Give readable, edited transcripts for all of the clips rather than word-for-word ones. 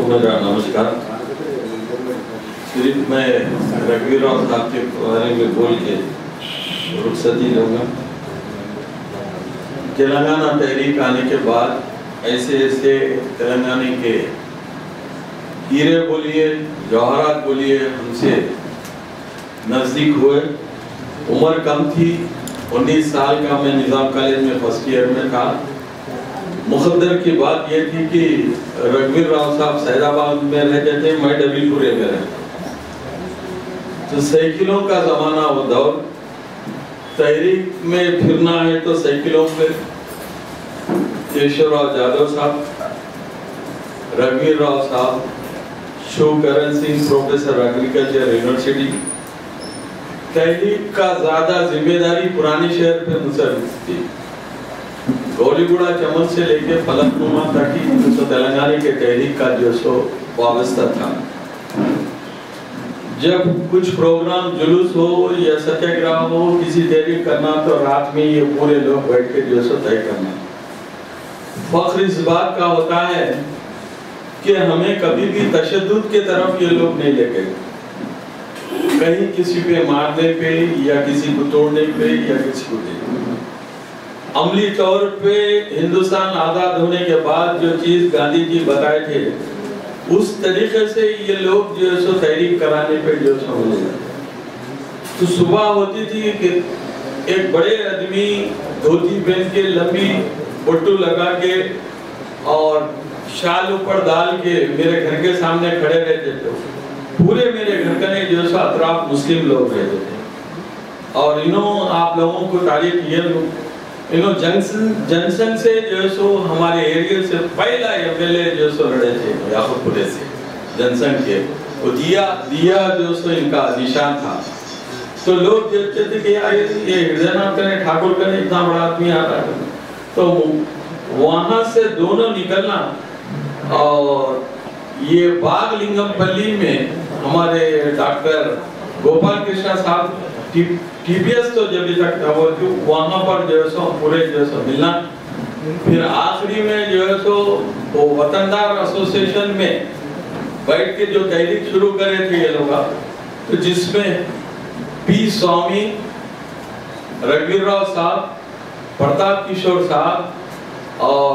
मेरा नमस्कार। सिर्फ मैं रघुवीर राव साहब के बारे में बोल के रुखसती लूँगा। तेलंगाना तहरीक आने के बाद ऐसे ऐसे तेलंगाना के हीरे बोलिए, जवाहरात बोलिए, हमसे नज़दीक हुए। उम्र कम थी, 19 साल का मैं निज़ाम कॉलेज में फर्स्ट ईयर में था। मुक़द्दर की बात ये थी कि रघुवीर राव साहब सैदाबाद में रहते थे, मैं डबीपुरे में रहता। तो साइकिलों का ज़माना वो दौर, तहरीक में फिरना है तो साइकिलों पे केशवराव जाधव साहब, रघुवीर राव साहब, Shivkaran Singh professor agriculture university. तहरीक का ज़्यादा जिम्मेदारी पुराने शहर पे मुसर्रिफ थी। गौलीगुड़ा चमन से लेके फलकनुमा तक ही तो तेलंगाना के तहरीक का जो सो वाबस्ता था। जब कुछ प्रोग्राम जुलूस हो या सत्याग्रह हो, किसी तहरीक करना तो रात में ये पूरे लोग बैठ के जो सो तय करना। फख्र इस बात का होता है कि हमें कभी भी तशद्दुद के तरफ ये लोग नहीं लेके गए, कहीं किसी पे मारने पे या किसी को तोड़ने पे या किसी को अमली तौर पे हिंदुस्तान आज़ाद होने के बाद जो चीज़ गांधी जी बताए थे, उस तरीके से ये लोग जो सो तहरीक कराने पे जो समझ। तो सुबह होती थी कि एक बड़े आदमी धोती पहन के, लंबी पट्टू लगा के और शाल ऊपर डाल के मेरे घर के सामने खड़े रहते थे। पूरे मेरे घर का जो सो अतराफ मुस्लिम लोग रहते थे। और आप लोगों को तारीफ ये जंक्शन से जो सो हमारे एरिया से पहला एमएलए जो सो लड़े थे याकूबपुरे से जंक्शन के, वो दिया जो सो इनका निशान था। तो लोग देखते थे कि यार ये हृदयनाथ करें, ठाकुर करें, इतना बड़ा आदमी आ रहा है। तो वहां से दोनों निकलना और ये बागलिंगमपल्ली में हमारे डॉक्टर गोपाल कृष्णा साहब टीपीएस तो जब तक था वो वहाँ पर जो है सो पूरे जो सो मिलना। फिर आखिरी में जो है सो वो वतनदार एसोसिएशन में बैठ के जो तहरीक शुरू करे थे ये लोग, तो जिसमें पी स्वामी, रघुवीर राव साहब, प्रताप किशोर साहब और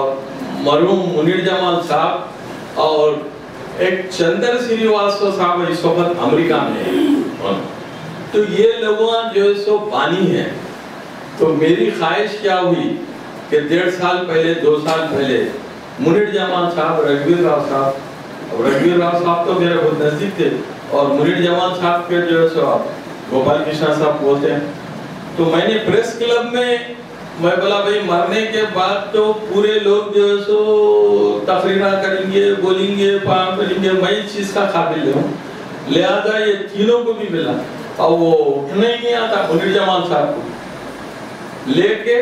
मरहूम मुनीर जमाल साहब और एक चंद्र श्रीवास्तव साहब इस वक्त अमेरिका में है। तो ये लोगों जो है सो पानी है। तो मेरी ख्वाहिश क्या हुई कि 1.5 साल पहले, 2 साल पहले मुनीर जमाल साहब, रघुवीर राव साहब, रघुवीर राव साहब तो मेरे बहुत नजदीक थे और मुनीर जमाल साहब के जो है सो गोपाल कृष्णा साहब बोलते हैं। तो मैंने प्रेस क्लब में मैं बोला भाई मरने के बाद तो पूरे लोग जो है सो तकरीरा करेंगे, बोलेंगे, पाम करेंगे, मैं इस चीज का काबिल हूँ, लिहाजा ये तीनों को भी मिला। और वो नहीं आता मुनीर जमाल साहब को लेके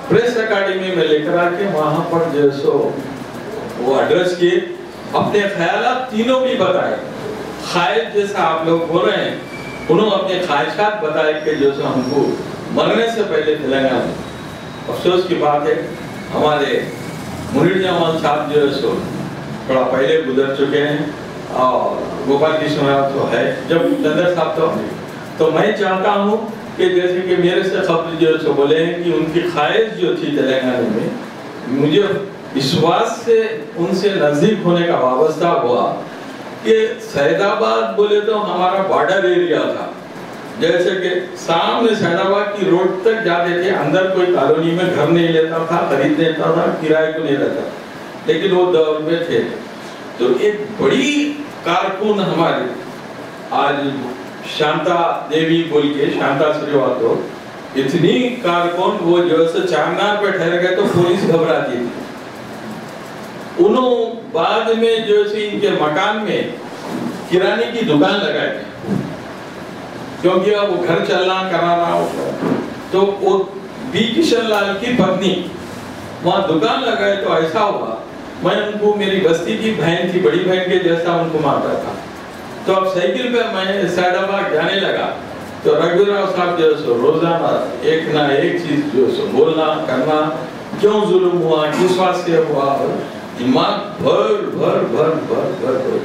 प्रेस अकेडमी में लेकर आके वहां पर जो सो वो एड्रेस किए, अपने ख्यालात तीनों भी बताए। ख्वाहिश जैसा आप लोग बोल रहे हैं, उन्होंने अपने ख्वाहिशात बताए कि जो सो हमको मरने से पहले तेलंगाना में। अफसोस की बात है हमारे मुनीर जमाल साहब जो है सो थोड़ा पहले गुजर चुके हैं और गोपाल कृष्ण तो है, जब चंद्र साहब तो मैं चाहता हूँ कि जैसे कि मेरे से खबर जो सो बोले हैं कि उनकी ख्वाहिश जो थी तेलंगाना में, मुझे विश्वास से उनसे नज़दीक होने का वाबस्ता हुआ कि सैदाबाद बोले तो हमारा बॉर्डर एरिया था। जैसे कि सामने सैदाबाद की रोड तक जाते थे, अंदर कोई कॉलोनी में घर नहीं लेता था, खरीद लेता था, किराए को नहीं रहता, लेकिन वो दौर में थे। तो एक बड़ी कारकुन हमारे आज शांता देवी बोल के, शांता श्रीवास्तव, इतनी कारकुन वो जो है चारमीनार पे ठहर गए तो पुलिस घबराती थी। उन्होंने बाद में जो है इनके मकान में किराने की दुकान लगाई थी, क्योंकि अब वो घर चलना कराना। तो वो बी किशन लाल की पत्नी वहाँ दुकान लगाए तो ऐसा हुआ, मैं उनको मेरी बस्ती की बहन थी, बड़ी बहन के जैसा उनको मानता था। तो अब साइकिल पे मैं सैदाबाद जाने लगा तो रघुवीर राव साहब जो सो रोजाना एक ना एक चीज जो सो बोलना करना, क्यों जुल्म हुआ, किस वास्ते हुआ, दिमाग भर भर भर भर भर भर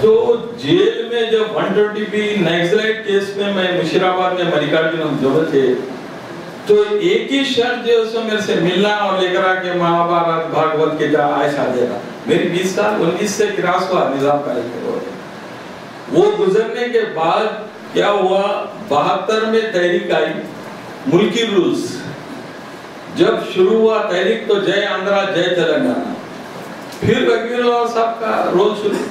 تو جیل میں جب 120 نیکسلائٹ کیس میں میں مشیرآباد میں ملیکارجن ہم دونوں تھے، تو ایک ہی شخص جو اس میرے سے ملنا اور لے کر آ کے مہابھارت بھاگوت کے جا ایسا دینا، میری 20 سال 19 سے کراس ہوا نظام کا وہ گزرنے کے بعد کیا ہوا، 72 میں تحریک آئی ملکی رولز جب شروع ہوا تحریک، تو جے آندھرا جے تلنگانہ، پھر رگھویر راؤ صاحب کا رول شروع۔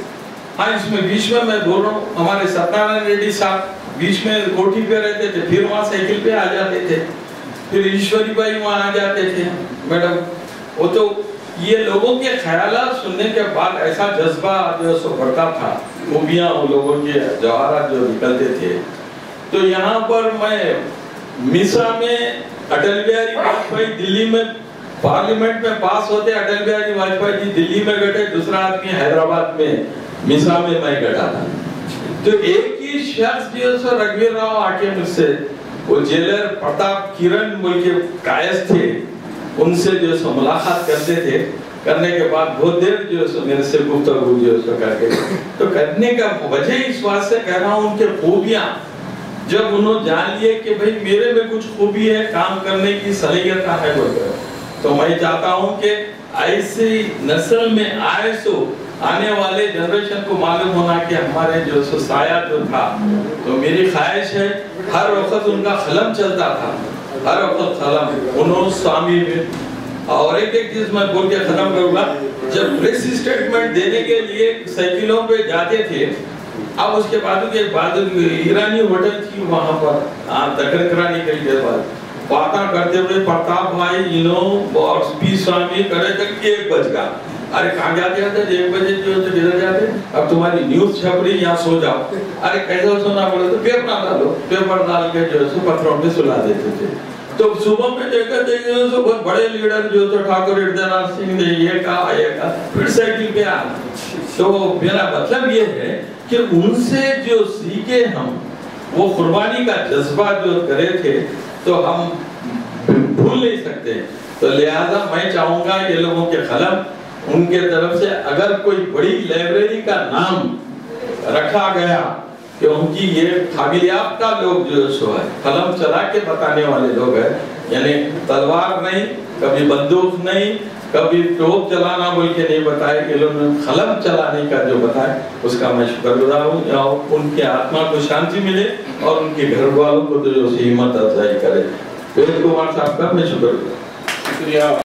ہاں اس میں بیچ میں بول رہا ہوں، ہمارے ستیانند ریڈی صاحب بیچ میں کوٹھی پہ رہتے تھے، پھر وہاں سائیکل پہ آ جاتے تھے، پھر ایشوری بھائی وہاں آ جاتے تھے میڈم۔ وہ تو یہ لوگوں کے خیالات سننے کے بعد ایسا جذبہ جو سو بڑھتا تھا، خوبیاں وہ لوگوں کے جواہرات جو نکلتے تھے۔ تو یہاں پر میں میسا میں اٹل بہاری واجپئی دلی میں پارلیمنٹ میں پاس ہوتے، اٹل بہاری واجپئی جی دلی میں گٹے، دوسرا آدمی حیدرآباد میں میسا میں گٹا تھا۔ تو ایک ہی شخص جو سو رگھویر راؤ آ کے مجھ سے، وہ جیلر پرتاپ کرن ملک کے قائد تھے، ان سے جو سو ملاقات کرتے تھے، کرنے کے بعد بہت دیر جو سو میرے سے گفتگو جو سو کر کے، تو کرنے کا وجہ اس بات سے کہہ رہا ہوں، ان کے خوبیاں جب انہوں جان لیے کہ بھئی میرے میں کچھ خوبی ہے، کام کرنے کی صلاحیت ہے، تو میں چاہتا ہوں کہ ایسی نسل میں آئے سو آنے والے جنریشن کو معلوم ہونا کہ ہمارے جو سایہ جو تھا، تو میری خواہش ہے ہر وقت ان کا قلم چلتا تھا، ہر وقت قلم انہوں سوامی میں۔ اور ایک چیز میں بول کے ختم کروں گا، جب پریس اسٹیٹمنٹ دینے کے لیے سائیکلوں پہ جاتے تھے، اب اس کے بعد ایرانی ہوٹل تھی وہاں پر دکن کرانے کے لیے باتاں کرتے ہوئے پرتاپ بھائی انہوں اور پی سوامی کرے تک 1 بج گا، ارے کہاں جاتے ہیں؟ 1 بجے جو کدھر جاتے ہیں؟ اب تمہاری نیوز چھپ رہی، یہاں سو جاؤ۔ ارے کیسا سونا پڑے؟ تو پیپر ڈالو، پیپر ڈال کے جو ہے پتھروں پہ سلا دیتے تھے۔ تو صبح میں دیکھا تو بہت بڑے لیڈر جو تو ٹھاکر اردیناتھ سنگھ نے یہ کہا، پھر سائیکل پہ آ۔ تو میرا مطلب یہ ہے کہ ان سے جو سیکھے ہم، وہ قربانی کا جذبہ جو کرے تھے، تو ہم بھول نہیں سکتے۔ تو لہذا میں چاہوں گا یہ لوگوں کے قلم ان کے طرف سے، اگر کوئی بڑی لائبریری کا نام رکھا گیا کہ ان کی یہ قابل یافتہ لوگ جو سو ہے، قلم چلا کے بتانے والے لوگ ہیں، یعنی تلوار نہیں، کبھی بندوق نہیں، کبھی ٹوپ چلانا بول کے نہیں بتائے، کہ لوگ قلم چلانے کا جو بتائے، اس کا میں شکر گزار ہوں۔ ان کے آتما کو شانتی ملے اور ان کے گھر والوں کو جو ہمت افزائی کرے۔ وید کمار صاحب کا میں شکر گزار۔ شکریہ۔